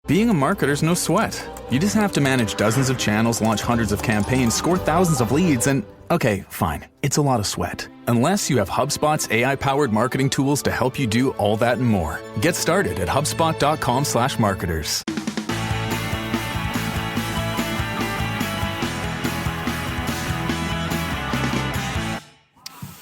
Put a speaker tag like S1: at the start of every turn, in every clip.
S1: Being a marketer's no sweat. You just have to manage dozens of channels, launch hundreds of campaigns, score thousands of leads, and okay, fine, it's a lot of sweat. Unless you have HubSpot's AI-powered marketing tools to help you do all that and more. Get started at HubSpot.com/marketers.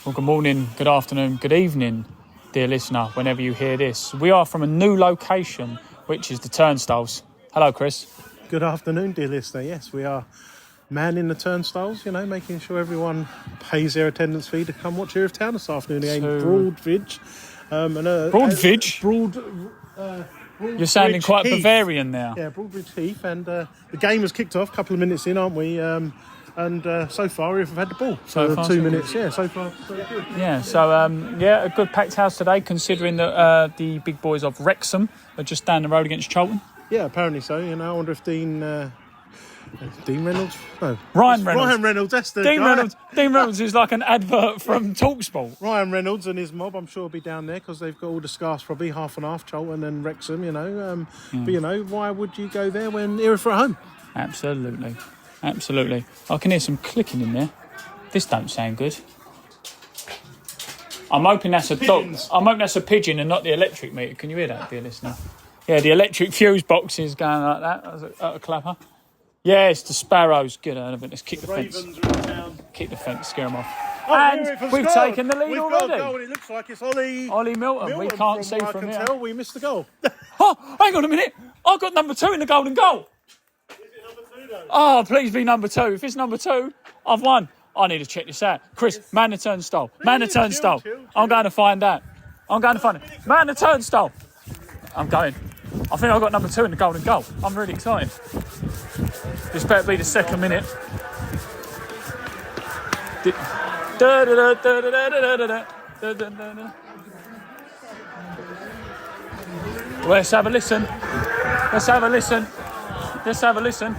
S2: Well, good morning, good afternoon, good evening, dear listener, whenever you hear this. We are from a new location, which is the Turnstiles. Hello, Chris.
S3: Good afternoon, dear listener. Yes, we are manning the turnstiles, making sure everyone pays their attendance fee to come watch Erith Town this afternoon again. Broadbridge.
S2: You're sounding quite
S3: Heath.
S2: Bavarian now.
S3: Yeah, Broadbridge Heath. And the game has kicked off a couple of minutes in, aren't we? And so far, we've had the ball. So 2 minutes, so far, so good.
S2: Yeah, so, a good packed house today, considering that the big boys of Wrexham are just down the road against Charlton.
S3: Yeah, apparently so. I wonder if Dean Reynolds? No.
S2: Ryan
S3: Reynolds, that's the
S2: Dean
S3: guy.
S2: Reynolds. Dean Reynolds is like an advert from TalkSport.
S3: Ryan Reynolds and his mob, I'm sure, will be down there because they've got all the scarves, probably half and half, Charlton and Wrexham, But, why would you go there when Erith are at home?
S2: Absolutely. I can hear some clicking in there. This don't sound good. I'm hoping that's a dog. I'm hoping that's a pigeon and not the electric meter. Can you hear that, dear listener? Yeah, the electric fuse box is going like that. That's a clapper. Yeah, it's the sparrows. Get out of it. Let's kick the fence.
S3: Ravens are in town.
S2: Kick the fence, scare them off.
S3: Oh,
S2: and we've
S3: scored.
S2: taken the lead
S3: We've
S2: already.
S3: Got a goal. It looks like it's Ollie
S2: Milton. We can't see
S3: from
S2: from
S3: I
S2: here.
S3: can tell we missed the goal.
S2: Oh, hang on a minute. I've got number 2 in the golden goal.
S3: Is it number 2 though?
S2: Oh, please be number 2. If it's number 2, I've won. I need to check this out. Chris, man the turnstile. Man the turnstile.
S3: Chill.
S2: I'm going to find that. Man the turnstile. I'm going. I think I've got number 2 in the golden goal. I'm really excited. This better be the second minute. Let's have a listen.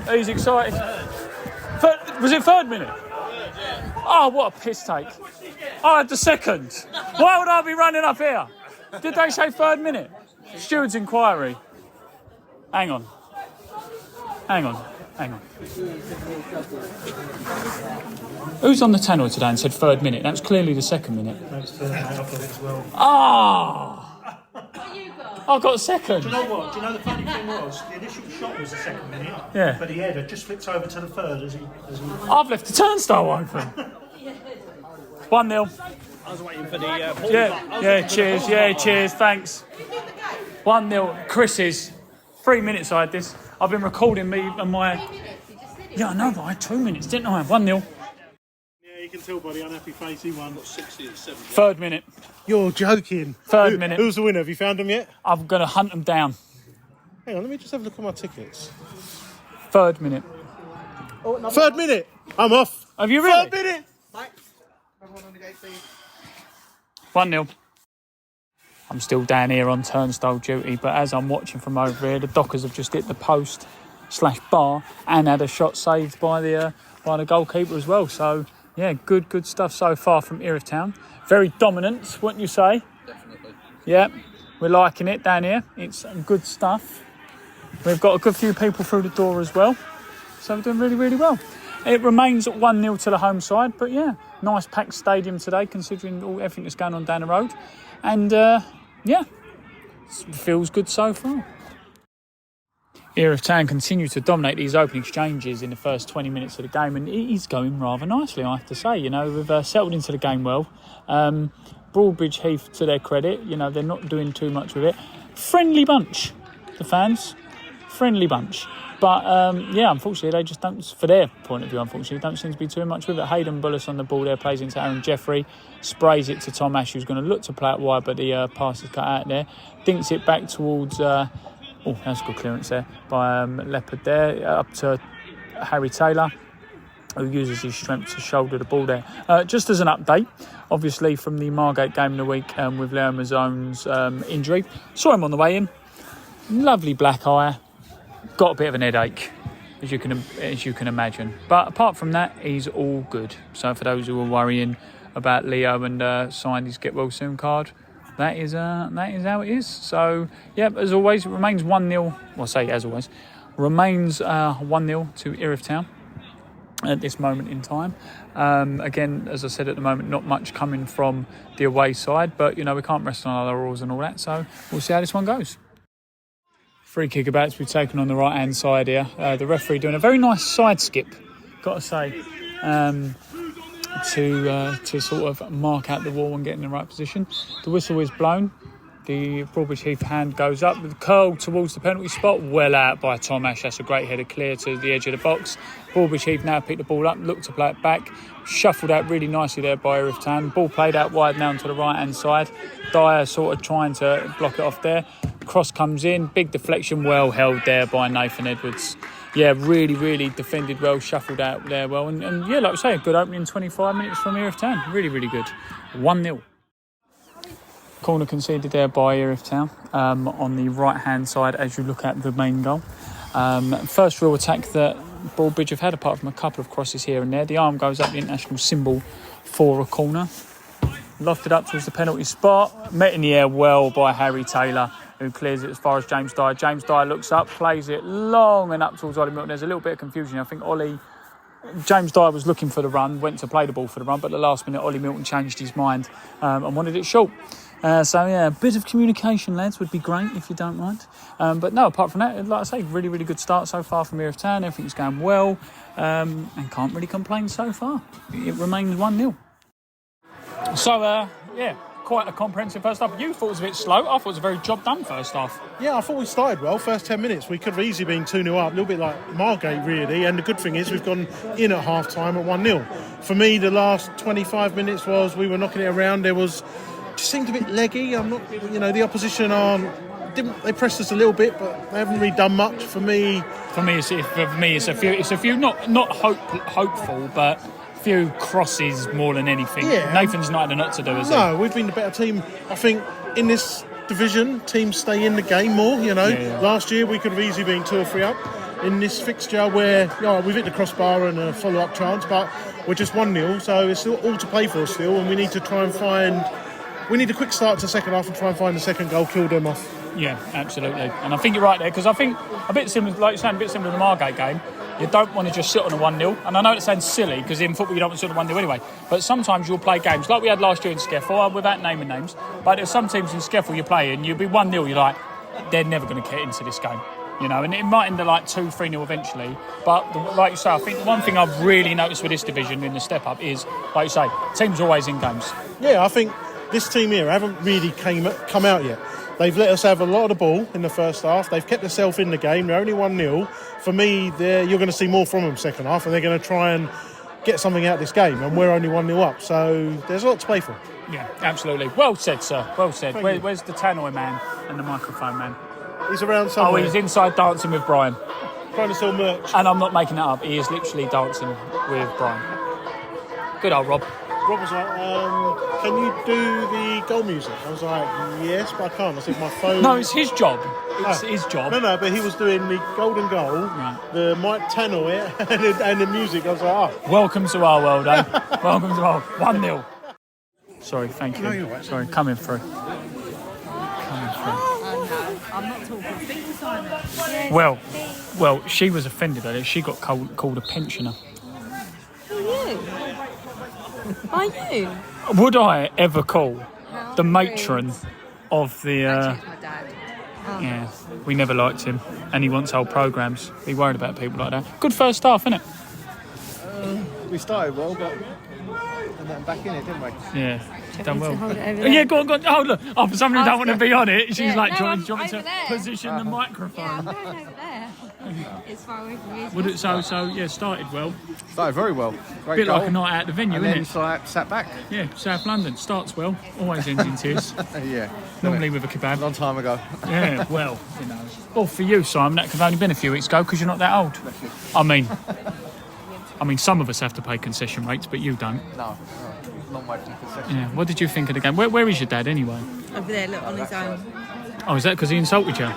S2: He's excited. Was it 3rd minute? Oh, what a piss take. I had the 2nd. Why would I be running up here? Did they say 3rd minute? Steward's inquiry. Hang on. Who's on the tannoy today and said 3rd minute? That was clearly the 2nd minute. Ah! I got 2nd.
S4: Do you know what? Do you know the funny thing was? The initial shot was the 2nd minute.
S2: Yeah.
S4: But the header just flipped over to the 3rd as he...
S2: I've left the turnstile open. 1-0.
S4: I was waiting for the...
S2: Cheers, thanks. 1-0. Chris's. 3 minutes I had this. I've been recording me and my... Yeah, I know, but I had 2 minutes, didn't I? 1-0.
S3: Yeah, you can tell by the unhappy face he won.
S4: 60 and 70.
S2: 3rd minute.
S3: You're joking.
S2: 3rd minute.
S3: Who's the winner? Have you found them yet?
S2: I'm going to hunt them down.
S3: Hang on, let me just have a look at my tickets.
S2: 3rd minute.
S3: 3rd minute. I'm off.
S2: Have you really?
S3: 3rd minute.
S2: 1-0. I'm still down here on turnstile duty, but as I'm watching from over here, the Dockers have just hit the post/bar and had a shot saved by the goalkeeper as well. So, yeah, good stuff so far from Erith Town. Very dominant, wouldn't you say?
S5: Definitely.
S2: Yeah, we're liking it down here. It's good stuff. We've got a good few people through the door as well. So we're doing really, really well. It remains at 1-0 to the home side, but yeah, nice packed stadium today considering everything that's going on down the road. And feels good so far. Erith Town continue to dominate these open exchanges in the first 20 minutes of the game, and it is going rather nicely, I have to say. We've settled into the game well. Broadbridge Heath, to their credit, they're not doing too much with it. Friendly bunch, the fans. Friendly bunch. But, unfortunately, they just don't, for their point of view, unfortunately, don't seem to be too much with it. Hayden Bullis on the ball there, plays into Aaron Jeffrey, sprays it to Tom Ash, who's going to look to play it wide, but the pass is cut out there. Dinks it back towards, that's a good clearance there, by Leopard there, up to Harry Taylor, who uses his strength to shoulder the ball there. Just as an update, obviously, from the Margate game in the week with Leo Mazzone's injury. Saw him on the way in. Lovely black eye. Got a bit of an headache, as you can imagine. But apart from that, he's all good. So for those who are worrying about Leo and signed his get well soon card, that is how it is. So, yeah, as always, it remains 1-0. Well, I say as always, remains 1-0 to Erith Town at this moment in time. Again, as I said, at the moment, not much coming from the away side, but, we can't rest on our laurels and all that, so we'll see how this one goes. Free kick about to be taken on the right-hand side here. The referee doing a very nice side skip, got to say, to sort of mark out the wall and get in the right position. The whistle is blown. The Broadbridge Heath hand goes up with the curl towards the penalty spot. Well out by Tom Ash. That's a great header clear to the edge of the box. Broadbridge Heath now pick the ball up, look to play it back. Shuffled out really nicely there by Erith Town. Ball played out wide now to the right-hand side. Dyer sort of trying to block it off there. Cross comes in. Big deflection. Well held there by Nathan Edwards. Yeah, really, really defended well. Shuffled out there well. And yeah, like I say, a good opening 25 minutes from Erith Town. Really, really good. 1-0. Corner conceded there by Erith Town on the right-hand side as you look at the main goal. First real attack that Broadbridge have had, apart from a couple of crosses here and there. The arm goes up, the international symbol for a corner. Lofted up towards the penalty spot. Met in the air well by Harry Taylor, who clears it as far as James Dyer. James Dyer looks up, plays it long and up towards Ollie Milton. There's a little bit of confusion. I think James Dyer was looking for the run, went to play the ball for the run, but at the last minute Ollie Milton changed his mind and wanted it short. So yeah, a bit of communication, lads, would be great if you don't mind. But no, apart from that, like I say, really, really good start so far from Erith Town. Everything's going well, and can't really complain so far. It remains 1-0. So yeah, quite a comprehensive first half. You thought it was a bit slow. I thought it was a very job done first half.
S3: Yeah, I thought we started well. First 10 minutes, we could have easily been 2-0 up, a little bit like Margate, really. And the good thing is we've gone in at half-time at 1-0. For me, the last 25 minutes was we were knocking it around. Just seemed a bit leggy. The opposition they pressed us a little bit, but they haven't really done much. For me, it's a few not hopeful, but few crosses more than anything. Yeah. Nathan's not had a lot to do, has he? No, we've been the better team. I think in this division, teams stay in the game more. Last year we could have easily been 2 or 3 up. In this fixture, where we've hit the crossbar and a follow-up chance, but we're just 1-0, so it's still all to play for still, and we need to try and find. We need a quick start to the second half and try and find the second goal, kill them off.
S2: Yeah, absolutely. And I think you're right there, because I think a bit similar, like you're saying, a bit similar to the Margate game. You don't want to just sit on a 1-0. And I know it sounds silly, because in football you don't want to sit on a 1-0 anyway. But sometimes you'll play games, like we had last year in Skeffel, without naming names. But there's some teams in Skeffel you play in, you'll be 1-0, you're like, they're never going to get into this game. And it might end up like 2-3-0 eventually. But like you say, I think the one thing I've really noticed with this division in the step-up is, like you say, teams are always in games.
S3: Yeah, I think this team here haven't really come out yet. They've let us have a lot of the ball in the first half. They've kept themselves in the game. They're only 1-0. For me, you're going to see more from them second half, and they're going to try and get something out of this game. And we're only 1-0 up, so there's a lot to play for.
S2: Yeah, absolutely. Well said, sir. Well said. Where's the tannoy man and the microphone man?
S3: He's around somewhere.
S2: Oh, he's inside dancing with Brian.
S3: Trying to sell merch.
S2: And I'm not making that up. He is literally dancing with Brian. Good old Rob.
S3: Rob was like, can you do the goal music? I was like, yes, but I can't. I said, my phone...
S2: No, it's his job. It's his job.
S3: No, but he was doing the golden goal, right. The Mike Tannoy and the music. I was like, oh.
S2: Welcome to our world, eh? Welcome to our 1-0. Sorry, thank you.
S3: No, you're right.
S2: Sorry, coming through.
S5: I'm not talking. Speak to Simon.
S2: Well, she was offended at it. She got called a pensioner.
S5: Who are you? Are you?
S2: Would I ever call the matron of the...
S5: Actually, my dad. Oh.
S2: Yeah, we never liked him. And he wants whole programmes. Be worried about people like that. Good first half, innit?
S6: We started well, but... And then back in it, didn't we?
S2: Yeah, done well.
S5: Hold it over there?
S2: Yeah, go on. Oh, look. Oh, for somebody who don't want to be on it, she's
S5: Yeah,
S2: like,
S5: no,
S2: do you
S5: I'm
S2: want me to
S5: over there.
S2: position the
S5: Yeah,
S2: microphone?
S5: I'm going over there. It's far away from you.
S2: Would it, so yeah, started well.
S6: Started very well. Great
S2: Bit
S6: goal.
S2: like a night out at the venue,
S6: and
S2: isn't
S6: then
S2: it?
S6: sat back.
S2: Yeah, South London starts well, always ends in tears.
S6: Yeah.
S2: Normally with a kebab.
S6: A long time ago.
S2: Yeah, well, Well, for you, Simon, that could have only been a few weeks ago because you're not that old. I mean, some of us have to pay concession rates, but you don't.
S6: No. Long way from concession.
S2: Yeah. What did you think of the game? Where is your dad anyway?
S5: Over there, look, on his own.
S2: Oh, is that because he insulted you?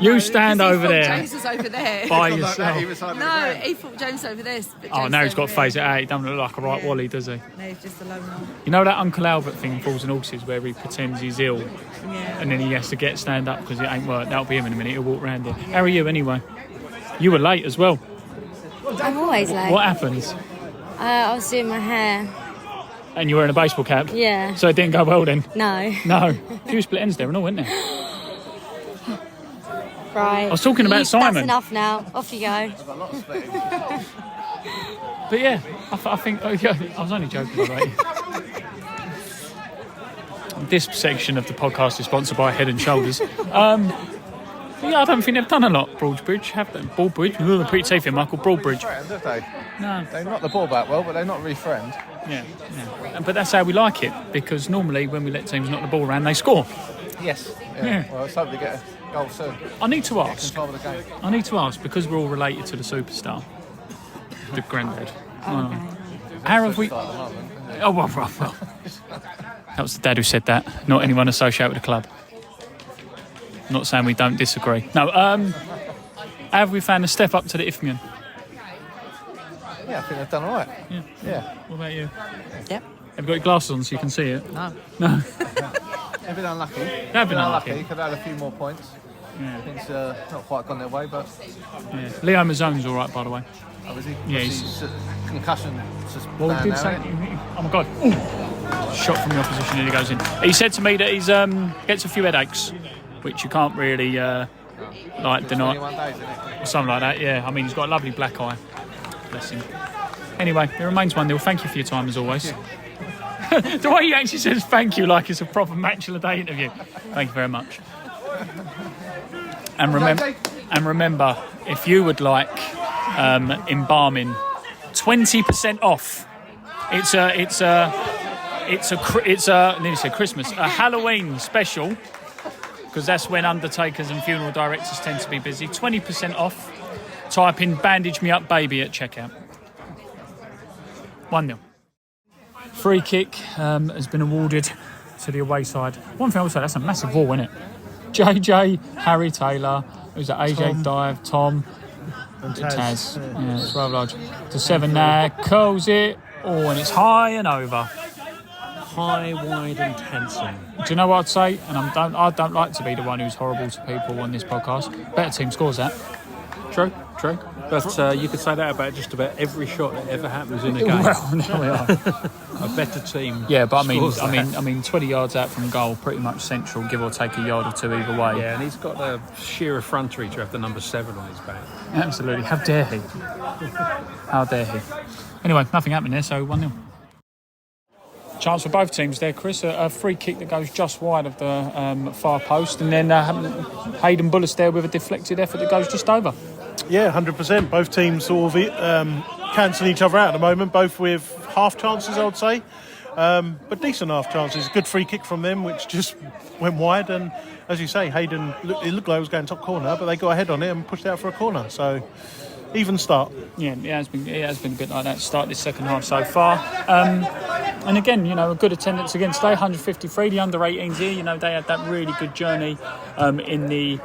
S2: You stand over there
S5: James was over there.
S2: by
S6: Like that,
S2: yourself.
S6: he was hiding
S5: No,
S6: around.
S5: he thought James over there. But
S2: Oh,
S5: James
S2: now he's got
S5: over
S2: to face it
S5: there.
S2: out. He doesn't look like a right wally, does he?
S5: No, he's just a lone one.
S2: You know that Uncle Albert thing in Fools and Horses where he pretends he's ill
S5: Yeah.
S2: and then he has to stand up because it ain't worked? That'll be him in a minute. He'll walk around here. How are you anyway? You were late as well.
S7: I'm always late.
S2: What happened?
S7: I was doing my hair.
S2: And you're wearing a baseball cap?
S7: Yeah.
S2: So it didn't go well then?
S7: No.
S2: No. A few split ends there and all, weren't there?
S7: Right.
S2: I was talking about Simon.
S7: That's enough now. Off you go.
S2: But yeah, I think... Oh, yeah, I was only joking about you. This section of the podcast is sponsored by Head & Shoulders. Yeah, I don't think they've done a lot, Broadbridge, have they? Broadbridge? Ooh, they're pretty safe here, Michael. Broadbridge.
S6: Friend, don't they?
S2: No.
S6: They knock the ball back well, but they're not really friend.
S2: Yeah. But that's how we like it, because normally when we let teams knock the ball around, they score.
S6: Yes.
S2: Yeah.
S6: Well, let's hope they get a goal soon.
S2: I need to ask,
S6: Control of the game.
S2: because we're all related to the superstar, the granddad. How have we... Oh, well. That was the dad who said that, not anyone associated with the club. Not saying we don't disagree. No, have we found a step up to the Ifmian?
S6: Yeah, I think they've done all right. Yeah.
S2: What about you?
S5: Yep.
S2: Have you got your glasses on so you can see it?
S5: No.
S2: No.
S6: They've been unlucky.
S2: They've been unlucky.
S6: Could have had a few more points.
S2: Yeah.
S6: Things not quite gone their way, but
S2: Yeah. Leo Mazzone's all right, by the way.
S6: obviously
S2: Yeah,
S6: he's concussion.
S2: Well, he did say... Oh, my God. Ooh. Shot from the opposition and he goes in. He said to me that he's gets a few headaches, which you can't really deny.
S6: 21 days, isn't it?
S2: Or something like that, yeah. I mean, he's got a lovely black eye. Bless him. Anyway, it remains 1-0. Thank you for your time, as always. The way he actually says thank you like it's a proper match of the day interview. Thank you very much. And remember, if you would like embalming, 20% off. It's a nearly said Christmas, a Halloween special, because that's when undertakers and funeral directors tend to be busy. 20% off. Type in "bandage me up, baby" at checkout. 1-0. Free kick has been awarded to the away side. One thing I will say, that's a massive ball, isn't it? JJ, Harry Taylor, who's that? AJ Dive, Tom,
S3: And
S2: Taz. Yeah, it's rather large. To 7 now, curls it. Oh, and it's high and over.
S4: High, wide, and handsome.
S2: Do you know what I'd say? And I don't like to be the one who's horrible to people on this podcast. Better team scores that.
S4: True. But you could say that about just about every shot that ever happens in a game.
S2: Well, there we are.
S4: A better team.
S2: Yeah, but
S4: scores that.
S2: I mean, 20 yards out from goal, pretty much central, give or take a yard or two either way.
S4: Yeah, and he's got the sheer effrontery to have the number 7 on his back.
S2: Absolutely. How dare he? How dare he? Anyway, nothing happening there, so 1-0. Chance for both teams there, Chris. A free kick that goes just wide of the far post, and then Hayden Bullis there with a deflected effort that goes just over.
S3: Yeah, 100%. Both teams sort of cancelling each other out at the moment, both with half chances, I would say. But decent half chances. Good free kick from them, which just went wide. And as you say, Hayden, it looked like it was going top corner, but they got ahead on it and pushed it out for a corner. So, even start.
S2: Yeah, it has been a bit like that start this second half so far. And again, a good attendance again today, 153. The under-18s here, they had that really good journey in the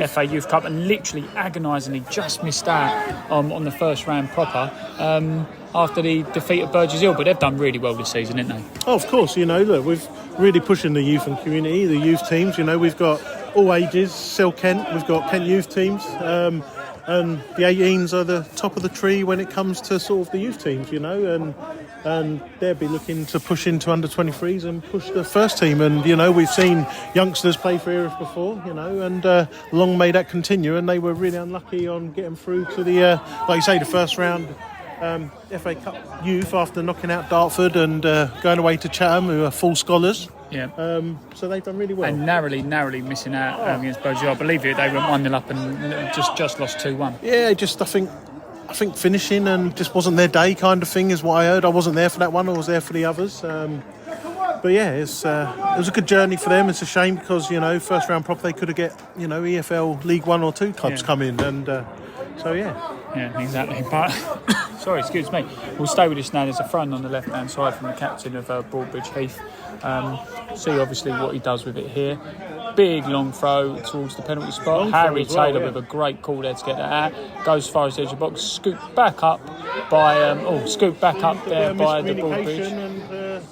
S2: FA Youth Cup and literally agonisingly just missed out on the first round proper after the defeat of Burgess Hill. But they've done really well this season, haven't they?
S3: Oh, of course. Look, we've really pushing the youth and community, the youth teams. We've got all ages, Cell Kent, we've got Kent youth teams. And the 18s are the top of the tree when it comes to sort of the youth teams, and they'll be looking to push into under 23s and push the first team. And we've seen youngsters play for Erith before, and long may that continue. And they were really unlucky on getting through to the, like you say, the first round FA Cup youth after knocking out Dartford and going away to Chatham, who are full scholars.
S2: Yeah.
S3: So they've done really well.
S2: And narrowly missing out against Burgess Hill. I believe it. They went 1-0 up and just lost 2-1.
S3: Yeah, I think finishing and just wasn't their day kind of thing is what I heard. I wasn't there for that one. I was there for the others. But yeah, it was a good journey for them. It's a shame because first round prop they could have get EFL League 1 or 2 clubs come in, and so yeah.
S2: Yeah, exactly. But sorry, excuse me. We'll stay with this now. There's a front on the left hand side from the captain of Broadbridge Heath. See obviously what he does with it here. big long throw towards the penalty spot.
S3: Long throw
S2: Harry
S3: as well,
S2: Taylor
S3: yeah.
S2: with a great call there to get that out. Goes as far as the edge of the box, scooped back up by there by the Broadbridge.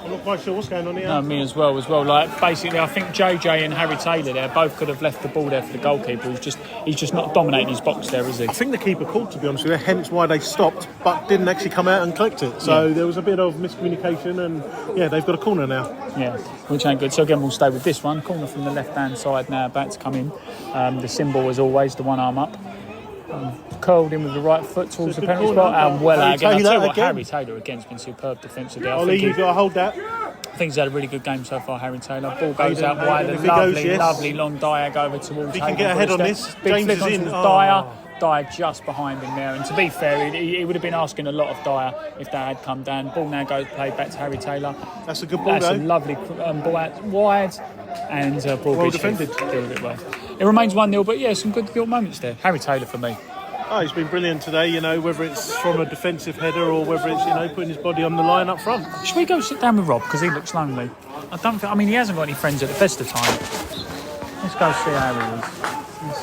S3: And I'm not quite sure what's going on here.
S2: No, me as well. Like basically, I think JJ and Harry Taylor there both could have left the ball there for the goalkeeper. He's just not dominating his box there, is he?
S3: I think the keeper called, to be honest with you, hence why they stopped, but didn't actually come out and collect it. So there was a bit of miscommunication, and they've got a corner now.
S2: Yeah, which ain't good. So again, we'll stay with this one. Corner from the left-hand side now, about to come in. The symbol, as always, the one arm up. Curled in with the right foot towards the penalty spot, and well out again. I'll tell you what, Harry Taylor again's been superb defensively.
S3: Ollie, you've got to hold that.
S2: I think he's had a really good game so far, Harry Taylor. Ball goes out wide, a lovely long diag over towards.
S3: He can get ahead on this.
S2: Big
S3: James
S2: flick
S3: is in.
S2: Dyer just behind him there. And to be fair, he would have been asking a lot of Dyer if that had come down. Ball now goes played back to Harry Taylor.
S3: That's a good ball,
S2: That's
S3: though.
S2: a lovely ball out wide, and Broadbridge
S3: Well defended.
S2: Dealt it well. It remains 1-0, but yeah, some good moments there. Harry Taylor for me.
S3: Oh, he's been brilliant today, whether it's from a defensive header or whether it's, putting his body on the line up front.
S2: Should we go sit down with Rob, because he looks lonely? He hasn't got any friends at the best of time. Let's go see how he is.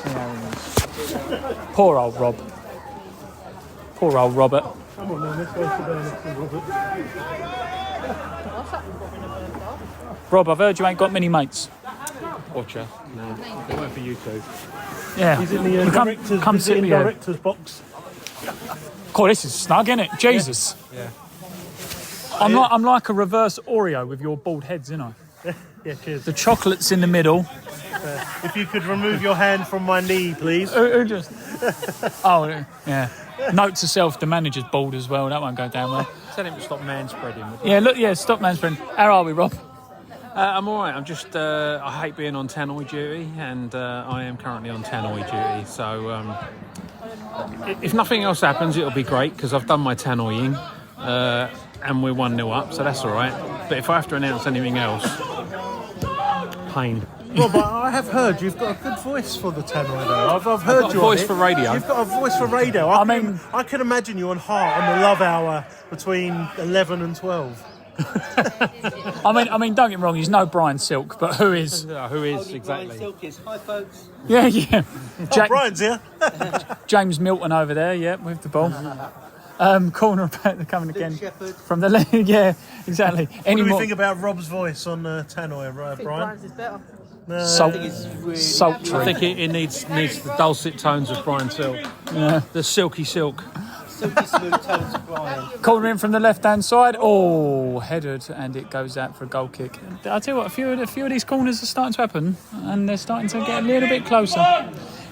S2: Poor old Rob. Poor old Robert.
S3: Come on, then, let's go sit down next to Robert.
S2: Rob, I've heard you ain't got many mates.
S4: Watcher. No, it weren't for you two.
S2: Yeah.
S3: He's in the
S2: come sit with you.
S3: director's box.
S2: Cool, this is snug, isn't it? Jesus.
S4: Yeah.
S2: I'm like a reverse Oreo with your bald heads, isn't I?
S3: Yeah, cheers.
S2: The chocolate's in the middle.
S3: If you could remove your hand from my knee, please.
S2: Who just... Oh, yeah. Note to self, the manager's bald as well. That won't go down well.
S4: Tell him to stop man-spreading.
S2: Stop man-spreading. How are we, Rob?
S4: I'm all right. I'm just... I hate being on tannoy duty, and I am currently on tannoy duty. So if nothing else happens, it'll be great, because I've done my tannoying, and we're 1-0 up, so that's all right. But if I have to announce anything else, pain.
S3: Rob, I have heard you've got a good voice for the tannoy, though. I've heard
S4: got a
S3: you
S4: voice
S3: on it.
S4: for radio.
S3: You've got a voice for radio. I can imagine you on Heart on the Love Hour between 11 and 12.
S2: I mean, don't get me wrong, he's no Brian Silk, but who is?
S4: Who is, exactly.
S6: Hi, folks.
S2: Yeah.
S3: Brian's here.
S2: James Milton over there, with the ball. Corner about coming again from the left. Yeah, exactly.
S3: What do we think about Rob's voice on tannoy, Brian?
S5: Brian's is better.
S2: Sultry.
S4: I think it needs the dulcet tones of Brian Silk.
S2: Yeah.
S4: The silky silk.
S6: Silky smooth tones of Brian.
S2: Corner in from the left-hand side. Oh, headed, and it goes out for a goal kick. I tell you what, a few of these corners are starting to happen, and they're starting to get a little bit closer.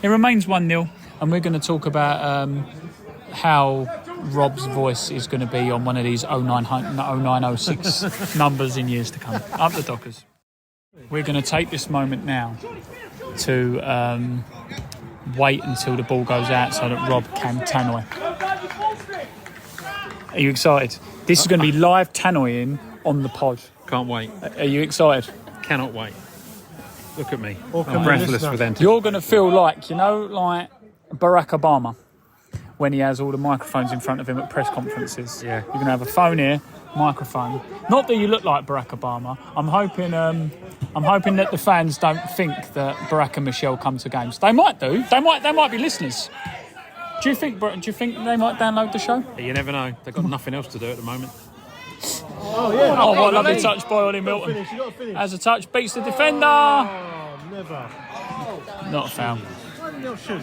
S2: It remains 1-0, and we're going to talk about how Rob's voice is going to be on one of these 0906 numbers in years to come. Up the Dockers. We're going to take this moment now to wait until the ball goes out so that Rob can tannoy. Are you excited? This is going to be live tannoying on the pod.
S4: Can't wait.
S2: Are you excited?
S4: Cannot wait. Look at me.
S3: Or can
S4: I'm
S3: we
S4: breathless
S3: listen
S4: with
S3: up?
S4: entertainment.
S2: You're going to feel like Barack Obama when he has all the microphones in front of him at press conferences.
S4: Yeah.
S2: You're going to have a phone here, microphone. Not that you look like Barack Obama. I'm hoping that the fans don't think that Barack and Michelle come to games. They might do. They might be listeners. Do you think they might download the show?
S4: You never know. They've got nothing else to do at the moment.
S3: Oh, yeah.
S2: Oh, what a lovely touch by Ollie Milton.
S3: You got to finish.
S2: As a touch, beats the defender.
S3: Oh, never.
S2: Not a foul.
S3: Why did you not shoot?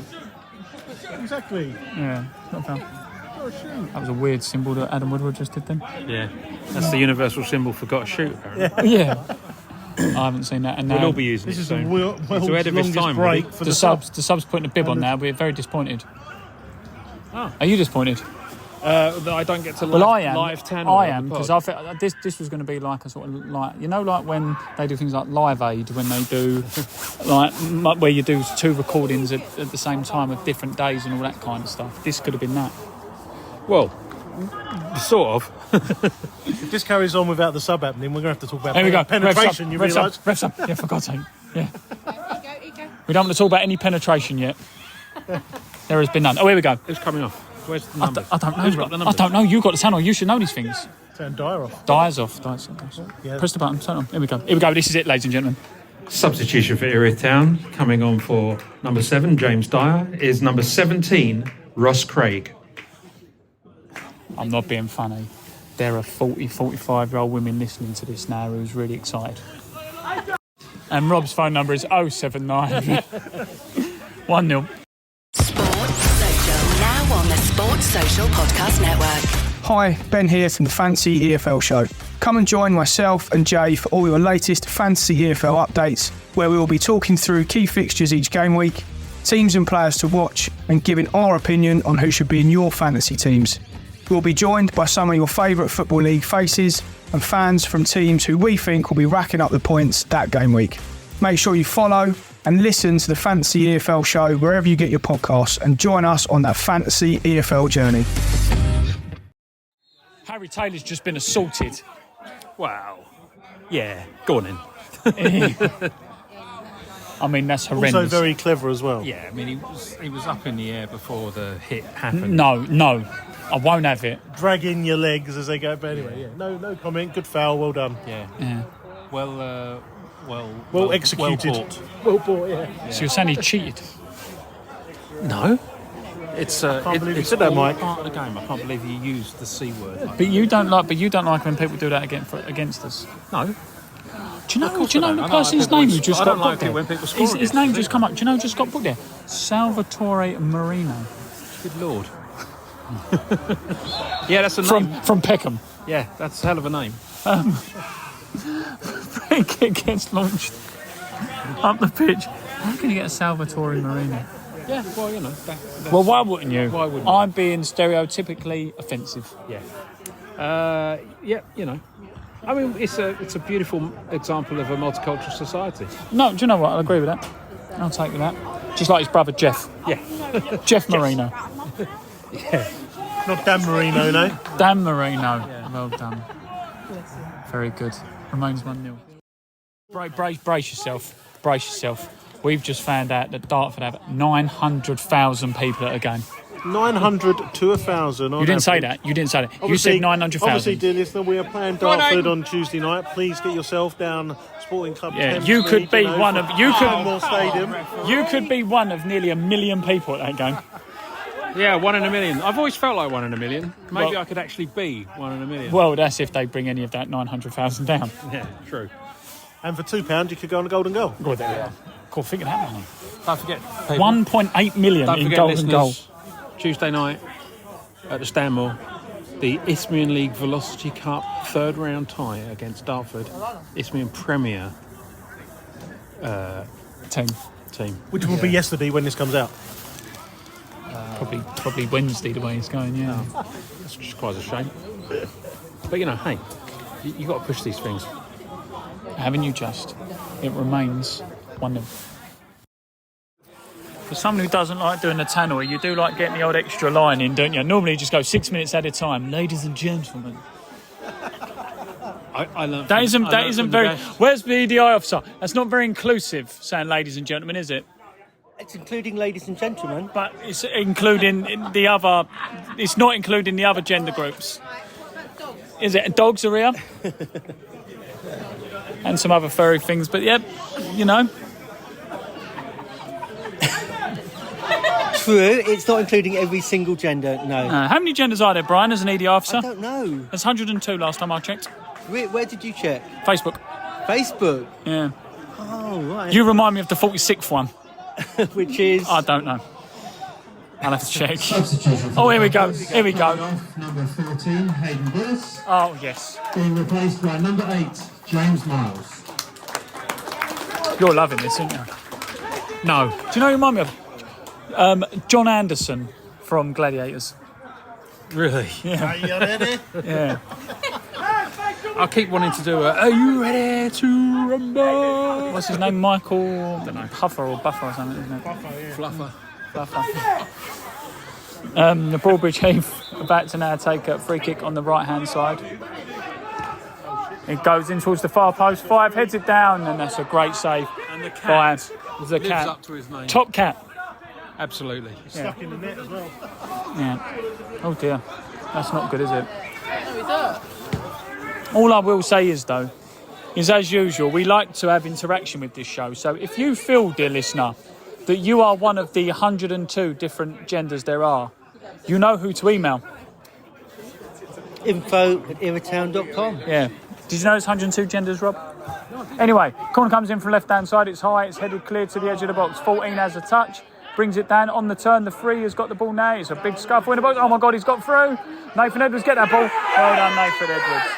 S3: Exactly.
S2: Yeah, not a foul.
S3: Not a shoot.
S2: That was a weird symbol that Adam Woodward just did then.
S4: Yeah. That's the universal symbol for got to shoot, apparently.
S2: Yeah. I haven't seen that. And
S4: We'll
S2: now
S4: all be using
S3: This
S4: it
S3: is
S4: soon.
S3: the world's
S4: It's ahead of its
S3: longest
S4: time,
S3: break
S4: really.
S3: for
S2: the subs putting a bib on now. We're very disappointed.
S4: Oh.
S2: Are you disappointed?
S4: That I don't get to
S2: Well, I am.
S4: live tannoy
S2: I
S4: on
S2: am,
S4: the
S2: because
S4: pod.
S2: I thought this was going to be like a sort of like like when they do things like Live Aid, when they do where you do two recordings at the same time of different days and all that kind of stuff. This could have been that.
S4: Well, sort of.
S3: If this carries on without the sub happening, we're going to have to talk about
S2: There we go.
S3: penetration, you
S2: Revs
S3: realise?
S2: up. Revs up. Yeah, for God's sake. Yeah.
S5: Here you go.
S2: We don't want to talk about any penetration yet. There has been none. Oh, here we go.
S4: Who's coming off? Where's the numbers?
S2: I don't know.
S4: Who's got the
S2: I
S4: numbers?
S2: don't know. You've got the channel. You should know these things.
S3: Turn Dyer off.
S2: Dyer's off.
S3: Yeah.
S2: Press the button. Turn on. Here we go. Here we go. This is it, ladies and gentlemen.
S4: Substitution for Erith Town, coming on for number 7, James Dyer, is number 17, Ross Craig.
S2: I'm not being funny. There are 40, 45-year-old women listening to this now who's really excited. And Rob's phone number is 079 1-0.
S8: Sports Social, now on the Sports Social Podcast Network.
S9: Hi, Ben here from the Fantasy EFL Show. Come and join myself and Jay for all your latest Fantasy EFL updates, where we will be talking through key fixtures each game week, teams and players to watch, and giving our opinion on who should be in your fantasy teams. We'll be joined by some of your favourite Football League faces and fans from teams who we think will be racking up the points that game week. Make sure you follow and listen to the Fantasy EFL Show wherever you get your podcasts and join us on that Fantasy EFL journey.
S2: Harry Taylor's just been assaulted.
S4: Wow. Yeah, go on in.
S2: I mean, that's horrendous.
S3: Also very clever as well.
S4: Yeah, I mean, he was up in the air before the hit happened.
S2: No, I won't have it.
S3: Dragging your legs as they go. But anyway, yeah, no comment. Good foul. Well done.
S4: Yeah. Well
S3: Executed.
S4: Well
S3: Well bought. Yeah.
S2: So you're saying he cheated?
S4: No. It's
S3: can't believe you
S4: it's
S3: said that,
S4: all
S3: Mike.
S4: part of the game. I can't believe you used the C word.
S2: But you don't like when people do that against us.
S4: No.
S2: Do you know
S4: I
S2: the
S4: don't
S2: person's
S4: like
S2: name
S4: people
S2: who just
S4: I
S2: got
S4: don't
S2: put
S4: like
S2: there?
S4: it when people score
S2: His name just come up. Do you know who just got put there? Salvatore Marino.
S4: Good lord. Yeah, that's a name.
S2: From Peckham.
S4: Yeah, that's a hell of a name.
S2: Free kick gets launched up the pitch. How can you get a Salvatore Marino?
S4: Yeah, well, you know.
S2: Well, why wouldn't you?
S4: Why wouldn't
S2: I'm being stereotypically offensive.
S4: Yeah. Yeah, you know. I mean, it's a beautiful example of a multicultural society.
S2: No, do you know what? I'll agree with that. I'll take with that. Just like his brother Jeff.
S4: Yeah.
S2: Jeff Marino.
S3: Not Dan Marino, no.
S2: Dan Marino. Yeah. Well done. Very good. Remains 1-0. Brace yourself. Brace yourself. We've just found out that Dartford have 900,000 people at a game. 900
S3: to 1,000.
S2: You didn't say that. You said 900,000.
S3: Obviously, dear listener, we are playing Dartford on Tuesday night. Please get yourself down Sporting Club.
S2: Yeah,
S3: Thames
S2: you could
S3: League,
S2: be one of
S3: Stadium.
S2: You could be one of nearly 1 million people at that game.
S4: Yeah, 1 in a million. I've always felt like 1 in a million. Maybe I could actually be 1 in a million.
S2: Well, that's if they bring any of that 900,000 down.
S4: Yeah, true.
S3: And for £2, you could go on a golden goal.
S2: Well, there we are. Cool, figure that money.
S4: Don't forget.
S2: 1.8 million in golden goal.
S4: Tuesday night at the Stanmore, the Isthmian League Velocity Cup third round tie against Dartford, Isthmian Premier team.
S3: Which will be yesterday when this comes out.
S2: Probably Wednesday the way it's going, yeah.
S4: That's just quite a shame. But you know, hey, you got to push these things.
S2: Haven't you just? It remains 1-0. For someone who doesn't like doing the tannoy, you do like getting the old extra line in, don't you? Normally you just go 6 minutes at a time. Ladies and gentlemen.
S4: I learned
S2: That
S4: from
S2: isn't
S4: the
S2: very...
S4: best.
S2: Where's the EDI officer? That's not very inclusive, saying ladies and gentlemen, is it?
S10: It's including ladies and gentlemen.
S2: But it's including the other... It's not including the other gender groups. Is it? Dogs are here? And some other furry things, but yeah, you know.
S10: True, it's not including every single gender, no.
S2: How many genders are there, Brian, as an EDI officer?
S10: I don't know.
S2: There's 102 last time I checked.
S10: Where did you check?
S2: Facebook.
S10: Facebook?
S2: Yeah.
S10: Oh, right.
S2: You remind me of the 46th one.
S10: Which is?
S2: I don't know. I'll have to check. Oh, here we go. Here we go.
S11: Number 14, Hayden Willis.
S2: Oh, yes.
S11: Being replaced by number 8, James Miles.
S2: You're loving this, aren't you?
S4: No.
S2: Do you know who you remind me of? John Anderson from Gladiators.
S4: Really?
S2: Yeah.
S3: Are you ready?
S2: Yeah.
S4: I keep wanting to do a, are you ready to rumble?
S2: What's his name? Michael, I don't know, Puffer or Buffer or something, isn't it?
S4: Fluffer.
S2: The Broadbridge Heath about to now take a free kick on the right hand side. It goes in towards the far post. 5 heads it down, and that's a great save.
S4: And the cat
S2: by the
S4: lives
S2: cat.
S4: up to his name.
S2: Top cat.
S4: Absolutely.
S3: Stuck in the net as well.
S2: Yeah. Oh dear, that's not good, is it? All I will say is though, is, as usual, we like to have interaction with this show. So if you feel, dear listener, that you are one of the 102 different genders there are, you know who to email.
S10: info@erithtown.com.
S2: Yeah. Did you know there's 102 genders, Rob? Anyway, corner comes in from left-hand side. It's high. It's headed clear to the edge of the box. 14 has a touch. Brings it down on the turn. The 3 has got the ball now. It's a big scuffle in the box. Oh, my God, he's got through. Nathan Edwards, get that ball. Well done, Nathan Edwards.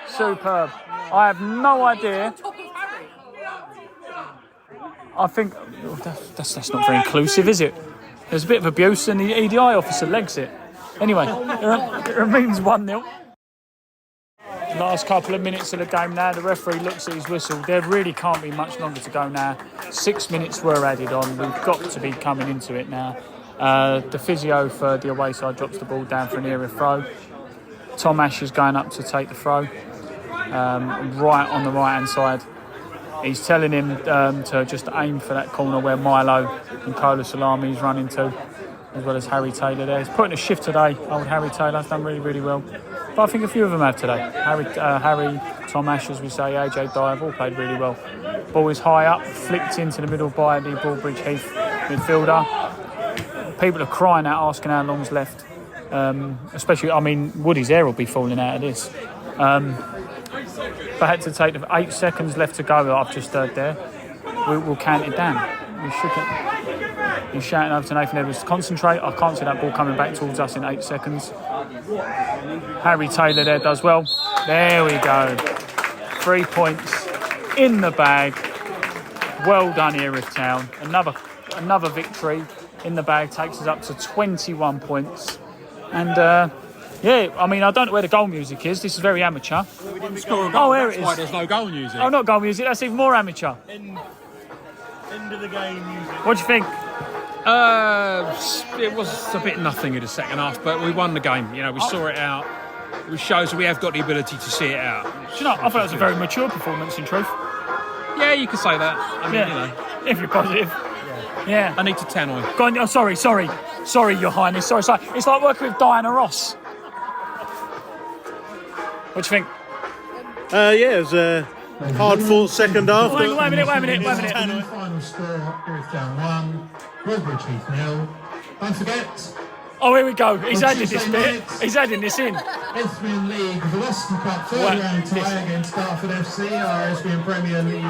S2: Superb. I have no idea. I think... That's not very inclusive, is it? There's a bit of abuse and the EDI officer legs it. Anyway, it remains 1-0. Last couple of minutes of the game now. The referee looks at his whistle. There really can't be much longer to go now. 6 minutes were added on. We've got to be coming into it now. The physio for the away side drops the ball down for an Erith throw. Tom Ash is going up to take the throw. Right on the right-hand side. He's telling him to just aim for that corner where Milo and Kola Salami is running to, as well as Harry Taylor there. He's putting a shift today. Old Harry Taylor's done really, really well. But I think a few of them have today. Harry, Tom Ash, as we say, AJ Dye have all played really well. Ball is high up, flicked into the middle by the Broadbridge Heath midfielder. People are crying out, asking how long's left. Especially, I mean, Woody's hair will be falling out of this. If I had to take the 8 seconds left to go, I've just heard there, we'll count it down. We shouldn't. He's shouting over to Nathan Edwards to concentrate. I can't see that ball coming back towards us in 8 seconds. Harry Taylor there does well. There we go. 3 points in the bag. Well done, Erith Town. Another victory in the bag takes us up to 21 points. And yeah, I mean, I don't know where the goal music is. This is very amateur.
S4: We didn't score a goal.
S2: Oh, there
S4: That's
S2: it is.
S4: why there's no goal music.
S2: Oh, not goal music. That's even more amateur.
S3: End of the game music.
S2: What do you think?
S4: It was a bit nothing in the second half, but we won the game. You know, we saw it out. It shows we have got the ability to see it out.
S2: Do you know, I thought it was a very mature performance, in truth.
S4: Yeah, you could say that. I mean,
S2: Yeah.
S4: you know.
S2: If you're positive. Yeah.
S4: I need to tannoy.
S2: Go on. Oh, sorry, Your Highness. Sorry. It's like working with Diana Ross. What do you think?
S3: Yeah, it was a hard-fought second half.
S2: Wait a minute.
S11: Final score, Erith Town 1, Broadbridge Heath 0. Don't forget,
S2: Oh, here we go. He's adding this bit. He's adding this in.
S11: Isthmian League Velocity Cup third round tie against Dartford FC, our Isthmian Premier League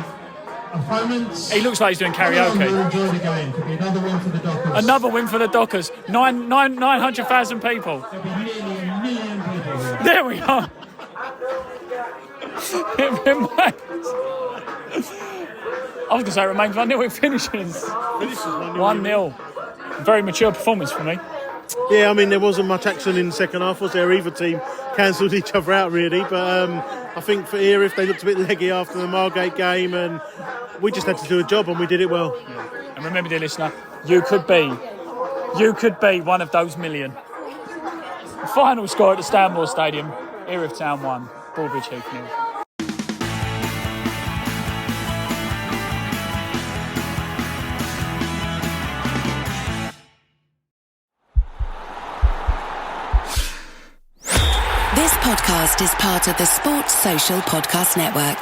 S11: opponents.
S2: He looks like he's doing karaoke.
S11: Enjoy the game. Could be another win for the Dockers.
S2: Another win for the Dockers. 900,000 people.
S11: There'll be nearly 1 million people here.
S2: There we are. It remains. I was going to say it remains 1-0. It finishes 1-0. Very mature performance for me.
S3: Yeah, I mean, there wasn't much action in the second half, was there? Either team cancelled each other out, really. But I think for Erith, they looked a bit leggy after the Margate game, and we just had to do a job, and we did it well.
S2: And remember, dear listener, you could be one of those million. Final score at the Stanmore Stadium: Erith Town 1, Broadbridge Heath 0.
S8: This podcast is part of the Sports Social Podcast Network.